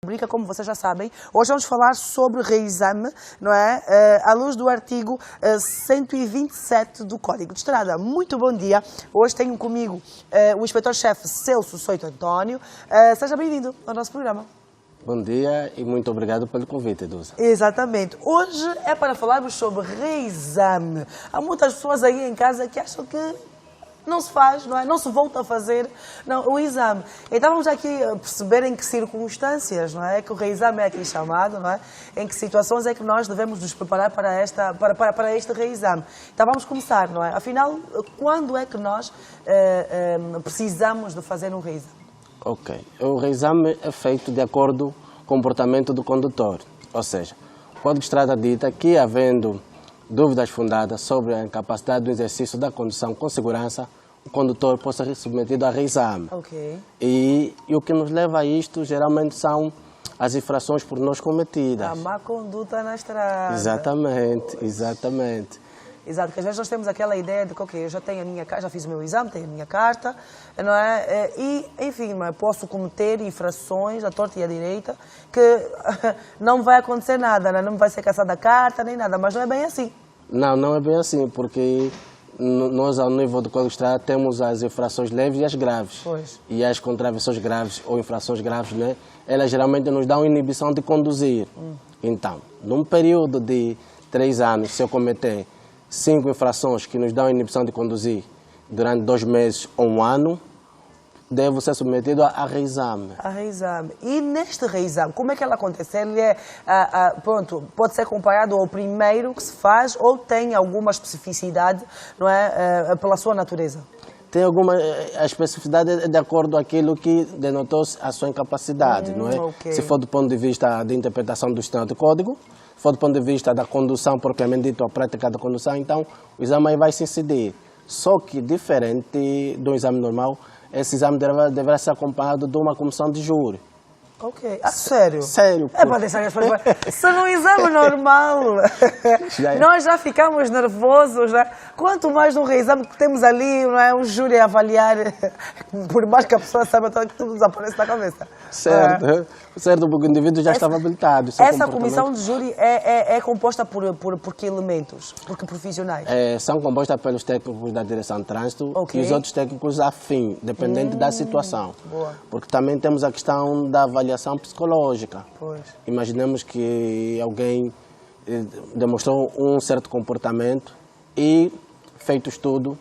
rubrica, como vocês já sabem, hoje vamos falar sobre reexame, não é? À luz do artigo 127 do Código de Estrada. Muito bom dia. Hoje tenho comigo o inspetor-chefe Celso Soito António. Seja bem-vindo ao nosso programa. Bom dia e muito obrigado pelo convite, Edulza. Exatamente. Hoje é para falarmos sobre reexame. Há muitas pessoas aí em casa que acham que não se faz, não é? Não se volta a fazer o exame. Então vamos aqui perceber em que circunstâncias, não é? Que o reexame é aqui chamado, não é? Em que situações é que nós devemos nos preparar para este reexame. Então vamos começar, não é? Afinal, quando é que nós precisamos de fazer um reexame? Ok. O reexame é feito de acordo com o comportamento do condutor. Ou seja, o Código de Estrada dita que, havendo dúvidas fundadas sobre a incapacidade do exercício da condução com segurança, o condutor possa ser submetido a reexame. Ok. E o que nos leva a isto, geralmente, são as infrações por nós cometidas. A má conduta na estrada. Exatamente, exatamente. Exato, porque às vezes nós temos aquela ideia de que, ok, eu já tenho a minha carta, já fiz o meu exame, tenho a minha carta, não é? E, enfim, não é? Posso cometer infrações à torta e à direita que não vai acontecer nada, não vai ser caçada a carta nem nada, mas não é bem assim. Não é bem assim, porque nós, ao nível do Código de Estrada, temos as infrações leves e as graves. Pois. E as contravenções graves ou infrações graves, né, elas geralmente nos dão inibição de conduzir. Então, num período de 3 anos, se eu cometer 5 infrações que nos dão inibição de conduzir durante 2 meses ou 1 ano, devo ser submetido a reexame. A reexame. E neste reexame, como é que ele acontece? Ele pronto, pode ser comparado ao primeiro que se faz ou tem alguma especificidade, não é, pela sua natureza? Tem alguma a especificidade de acordo com aquilo que denotou a sua incapacidade, não é? Okay. Se for do ponto de vista da interpretação do sistema de código, se for do ponto de vista da condução propriamente dita, a prática da condução, então o exame aí vai se incidir. Só que, diferente do exame normal, esse exame deverá ser acompanhado de uma comissão de júri. Ok. Sério? Sério. É para deixar as pessoas... Se no exame normal nós já ficamos nervosos, né? Quanto mais no reexame que temos ali, não é? Um júri a avaliar, por mais que a pessoa saiba que tudo desaparece da cabeça. Certo. Certo, porque o indivíduo já estava habilitado. Essa comissão de júri é composta por que elementos? Por que profissionais? São compostas pelos técnicos da direção de trânsito Okay. e os outros técnicos afim, dependente da situação. Boa. Porque também temos a questão da avaliação psicológica. Pois. Imaginemos que alguém demonstrou um certo comportamento e, feito estudo,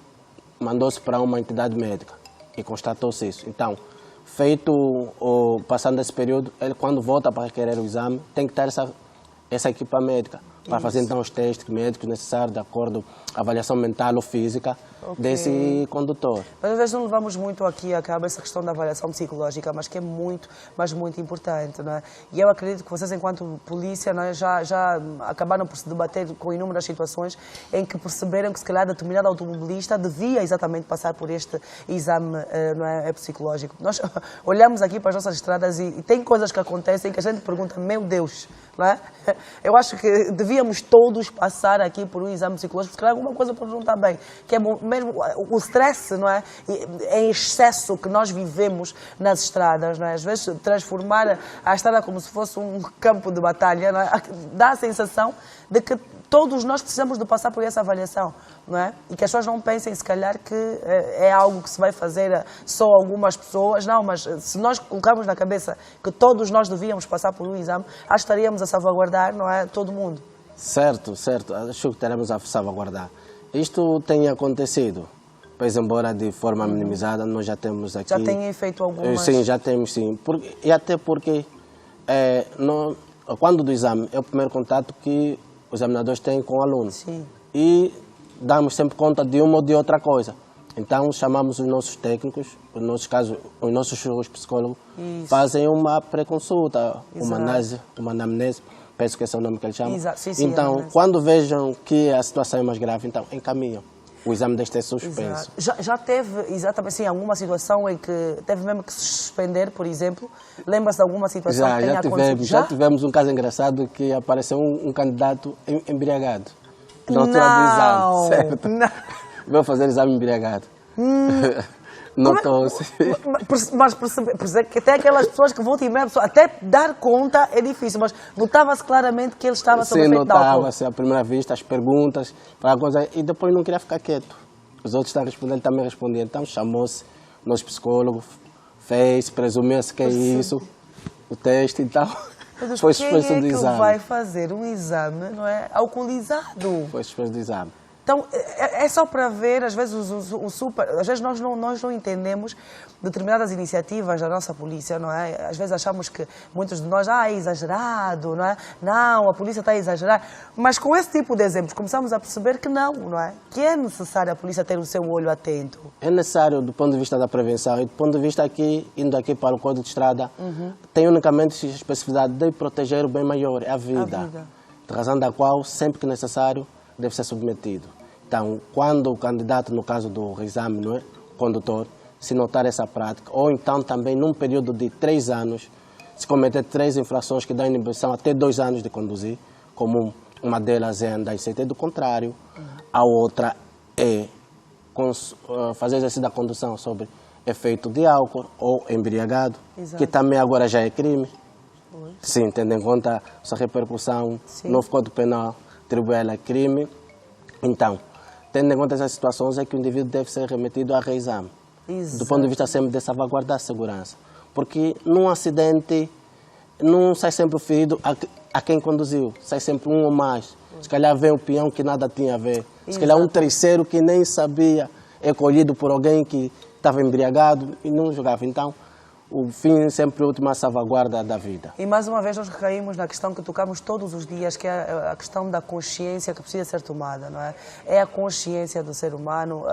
mandou-se para uma entidade médica e constatou-se isso. Então, passando esse período, ele, quando volta para requerer o exame, tem que ter essa equipa médica para fazer então os testes médicos necessários de acordo com a avaliação mental ou física desse condutor. Mas às vezes não levamos muito aqui a cabo essa questão da avaliação psicológica, mas que é muito, mas muito importante, não é? E eu acredito que vocês, enquanto polícia, não é, já acabaram por se debater com inúmeras situações em que perceberam que, se calhar, determinado automobilista devia exatamente passar por este exame, não é, psicológico. Nós olhamos aqui para as nossas estradas e tem coisas que acontecem que a gente pergunta, meu Deus, não é? Eu acho que devíamos todos passar aqui por um exame psicológico, se calhar alguma coisa pode não estar bem, que é mesmo o stress, não é? Em excesso que nós vivemos nas estradas, não é? Às vezes transformar a estrada como se fosse um campo de batalha, não é? Dá a sensação de que todos nós precisamos de passar por essa avaliação, não é? E que as pessoas não pensem, se calhar, que é algo que se vai fazer só algumas pessoas. Não, mas se nós colocarmos na cabeça que todos nós devíamos passar por um exame, acho que estaríamos a salvaguardar, não é? Todo mundo. Certo, certo. Acho que teremos a salvaguardar. Isto tem acontecido, pois embora de forma minimizada, nós já temos aqui... Já têm feito algumas... Sim, já temos, sim. E até porque, quando do exame, é o primeiro contato que os examinadores têm com o aluno. Sim. E damos sempre conta de uma ou de outra coisa. Então, chamamos os nossos técnicos, no nosso caso, os nossos psicólogos, fazem uma pré-consulta, uma anamnese, penso que esse é o nome que eles chamam. Sim, sim, então, quando vejam que a situação é mais grave, então encaminham. O exame deste é suspenso. Já teve, exatamente, assim, alguma situação em que teve mesmo que se suspender, por exemplo? Lembra-se de alguma situação que tenha acontecido? Já tivemos um caso engraçado que apareceu um candidato embriagado. Na altura do exame, certo? Não. Veio fazer exame embriagado. Notou-se. Mas perceber que até aquelas pessoas que vão te até dar conta é difícil, mas notava-se claramente que ele estava sob efeito de álcool. Sim, notava-se à primeira vista, as perguntas, e depois não queria ficar quieto. Os outros estavam respondendo, ele também respondia. Então chamou-se, nosso psicólogo, fez, presumiu-se que é isso, o teste e tal. Mas foi suspenso do exame. Quem é que vai fazer um exame, não é, alcoolizado? Foi suspenso do exame. Então, é só para ver, às vezes, às vezes nós não entendemos determinadas iniciativas da nossa polícia, não é? Às vezes achamos que muitos de nós, é exagerado, não é? Não, a polícia está a exagerar. Mas com esse tipo de exemplos, começamos a perceber que não é? Que é necessário a polícia ter o seu olho atento. É necessário do ponto de vista da prevenção e do ponto de vista indo aqui para o Código de Estrada, tem unicamente a especificidade de proteger o bem maior, é a vida. De razão da qual, sempre que necessário, deve ser submetido. Então, quando o candidato, no caso do exame, não é, o condutor, se notar essa prática, ou então também num período de 3 anos, se cometer 3 infrações que dão inibição até 2 anos de conduzir, como uma delas é andar em sentido contrário, a outra é fazer exercício da condução sobre efeito de álcool ou embriagado, que também agora já é crime. Sim, tendo em conta essa repercussão, novo Código Penal atribui ela crime. Então, tendo em conta essas situações, é que o indivíduo deve ser remetido a reexame. Do ponto de vista sempre de salvaguardar a segurança. Porque num acidente não sai sempre o ferido a quem conduziu, sai sempre um ou mais. Se calhar vem o peão que nada tinha a ver. Se calhar um terceiro que nem sabia, é colhido por alguém que estava embriagado e não jogava. Então, o fim sempre a última salvaguarda da vida. E mais uma vez nós recaímos na questão que tocamos todos os dias, que é a questão da consciência que precisa ser tomada, não é? É a consciência do ser humano,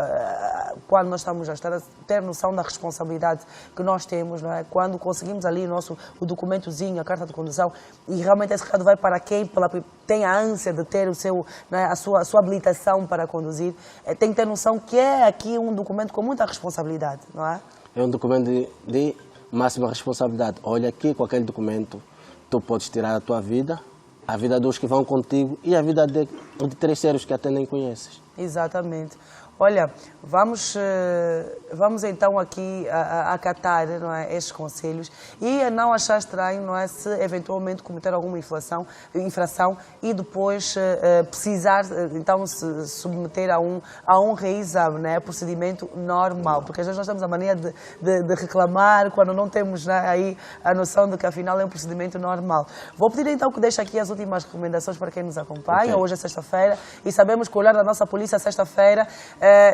quando nós estamos a estar, ter noção da responsabilidade que nós temos, não é? Quando conseguimos ali o documentozinho, a carta de condução, e realmente esse recado vai para quem tem a ânsia de ter não é, a sua habilitação para conduzir, tem que ter noção que é aqui um documento com muita responsabilidade, não é? É um documento de máxima responsabilidade. Olha aqui, com aquele documento, tu podes tirar a tua vida, a vida dos que vão contigo e a vida de terceiros que até nem conheces. Exatamente. Olha, vamos então aqui acatar, não é, estes conselhos e a não achar estranho, não é, se eventualmente cometer alguma infração e depois precisar então se submeter a um reexame, né, procedimento normal, porque às vezes nós temos a mania de reclamar quando não temos, né, aí a noção de que afinal é um procedimento normal. Vou pedir então que deixe aqui as últimas recomendações para quem nos acompanha. Hoje é sexta-feira e sabemos que o olhar da nossa polícia sexta-feira,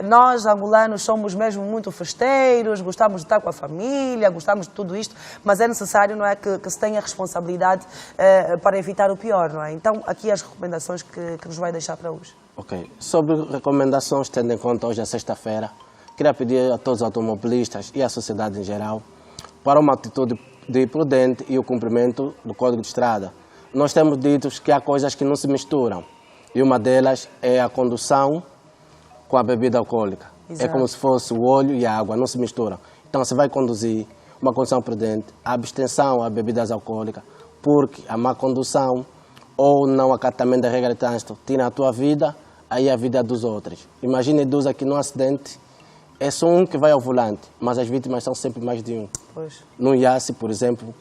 nós, angolanos, somos mesmo muito festeiros, gostamos de estar com a família, gostamos de tudo isto, mas é necessário, não é, que se tenha responsabilidade para evitar o pior, não é? Então, aqui as recomendações que nos vai deixar para hoje. Ok. Sobre recomendações, tendo em conta hoje é sexta-feira, queria pedir a todos os automobilistas e à sociedade em geral para uma atitude prudente e o cumprimento do Código de Estrada. Nós temos dito que há coisas que não se misturam e uma delas é a condução com a bebida alcoólica. Exato. É como se fosse o óleo e a água, não se misturam. Então, você vai conduzir uma condução prudente, a abstenção a bebidas alcoólicas, porque a má condução ou não acatamento da regra de trânsito tira a tua vida, aí a vida dos outros. Imagine Deus aqui num acidente, é só um que vai ao volante, mas as vítimas são sempre mais de um. Pois. Num IASE, por exemplo,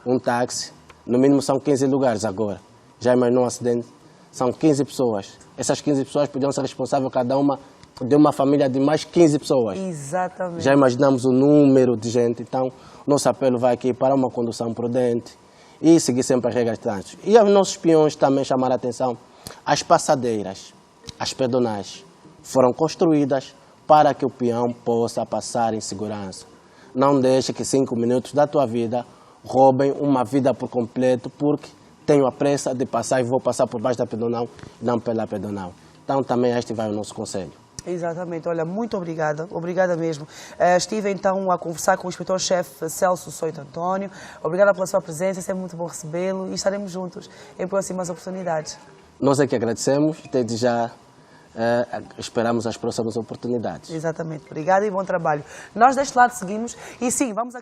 um táxi, no mínimo são 15 lugares agora. Já imaginou um acidente? São 15 pessoas. Essas 15 pessoas podiam ser responsáveis cada uma de uma família de mais 15 pessoas. Exatamente. Já imaginamos o número de gente. Então, nosso apelo vai aqui para uma condução prudente e seguir sempre as regras de trânsito. E aos nossos peões também chamar a atenção. As passadeiras, as pedonais, foram construídas para que o peão possa passar em segurança. Não deixe que 5 minutos da tua vida roubem uma vida por completo, porque tenho a pressa de passar e vou passar por baixo da pedonal e não pela pedonal. Então, também este vai o nosso conselho. Exatamente, olha, muito obrigada mesmo. Estive então a conversar com o inspetor-chefe Celso Soito António. Obrigada pela sua presença, é sempre muito bom recebê-lo e estaremos juntos em próximas oportunidades. Nós é que agradecemos, desde já esperamos as próximas oportunidades. Exatamente, obrigada e bom trabalho. Nós deste lado seguimos e sim, vamos